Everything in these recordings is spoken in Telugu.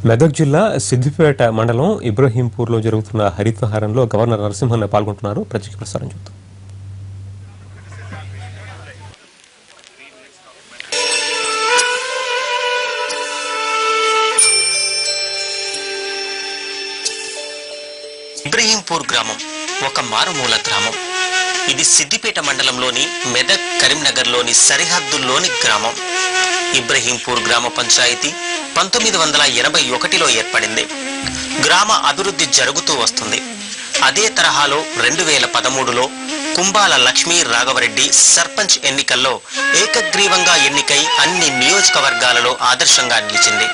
మెదక్ జిల్లా సిద్దిపేట మండలం ఇబ్రహీంపూర్లో జరుగుతున్న హరితహారంలో గవర్నర్ నరసింహన్ పాల్గొంటున్నారు. ప్రత్యేక ప్రసారం చూద్దాం. ఇబ్రహీంపూర్ గ్రామం ఒక మారుమూల గ్రామం. ఇది సిద్దిపేట మండలంలోని మెదక్ కరీంనగర్లోని సరిహద్దుల్లోని గ్రామం. ఇబ్రహీంపూర్ గ్రామ పంచాయతీ 1981లో ఏర్పడింది. గ్రామ అభివృద్ధి జరుగుతూ వస్తుంది. అదే తరహాలో 2013లో కుంబాల లక్ష్మీ రాఘవరెడ్డి సర్పంచ్ ఎన్నికల్లో ఏకగ్రీవంగా ఎన్నికై అన్ని నియోజకవర్గాలలో ఆదర్శంగా నిలిచింది.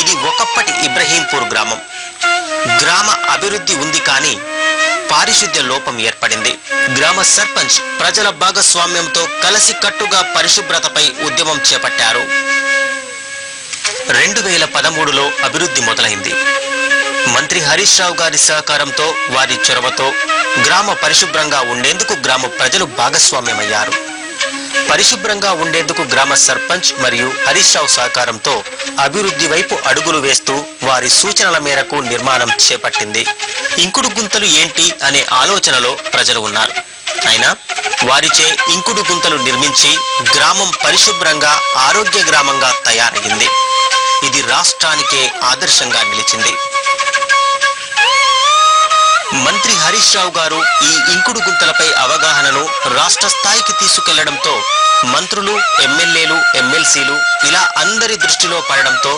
ఇది ఒకప్పటి ఇబ్రహీంపూర్ గ్రామం. గ్రామ అభివృద్ధి ఉంది, కానీ పారిశుద్ధ్య లోపం ఏర్పడింది. గ్రామ సర్పంచ్ ప్రజల భాగస్వామ్యంతో కలిసికట్టుగా పరిశుభ్రతపై ఉద్యమం చేపట్టారు. 2013లో అభివృద్ధి మొదలైంది. మంత్రి హరీష్ రావు గారి సహకారంతో, వారి చొరవతో గ్రామ పరిశుభ్రంగా ఉండేందుకు గ్రామ ప్రజలు భాగస్వామ్యమయ్యారు. పరిశుభ్రంగా ఉండేందుకు గ్రామ సర్పంచ్ మరియు హరీష్ రావు సహకారంతో అభివృద్ధి వైపు అడుగులు వేస్తూ వారి సూచనల మేరకు నిర్మాణం చేపట్టింది. ఇంకుడు గుంతలు ఏంటి అనే ఆలోచనలో ప్రజలు ఉన్నారు. అయినా వారిచే ఇంకుడు గుంతలు నిర్మించి గ్రామం పరిశుభ్రంగా ఆరోగ్య గ్రామంగా తయారయ్యింది. ఇది రాష్ట్రానికే ఆదర్శంగా నిలిచింది. మంత్రి హరీష్ రావు గారు ఈ ఇంకుడు గుంతలపై అవగాహనను రాష్ట్ర స్థాయికి తీసుకెళ్లడంతో మంత్రులు, ఎమ్మెల్యేలు, ఎమ్మెల్సీలు ఇలా అందరి దృష్టిలో పడడంతో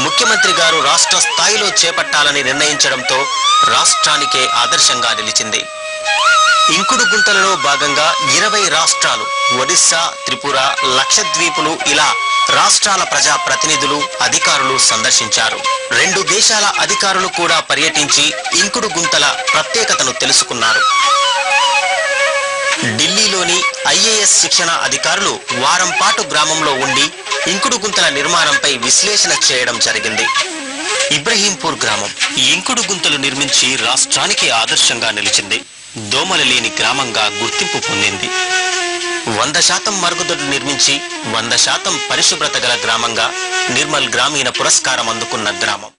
ముఖ్యమంత్రి గారు రాష్ట్ర స్థాయిలో చేపట్టాలని నిర్ణయించడంతో రాష్ట్రానికే ఆదర్శంగా నిలిచింది. ఇంకుడు గుంతలలో భాగంగా 20 రాష్ట్రాలు, ఒడిశా, త్రిపుర, లక్షద్వీపులు ఇలా రాష్ట్రాల ప్రజా ప్రతినిధులు, అధికారులు సందర్శించారు. 2 దేశాల అధికారులు కూడా పర్యటించి ఇంకుడు గుంతల ప్రత్యేకతను తెలుసుకున్నారు. ఢిల్లీలోని IAS శిక్షణ అధికారులు వారం పాటు గ్రామంలో ఉండి ఇంకుడు గుంతల నిర్మాణంపై విశ్లేషణ చేయడం జరిగింది. ఇబ్రహీంపూర్ గ్రామం ఇంకుడు గుంతలు నిర్మించి రాష్ట్రానికి ఆదర్శంగా నిలిచింది. దోమలు లేని గ్రామంగా గుర్తింపు పొందింది. 100% మరుగుదొడ్లు నిర్మించి 100% పరిశుభ్రత గల గ్రామంగా నిర్మల్ గ్రామీణ పురస్కారం అందుకున్న గ్రామం.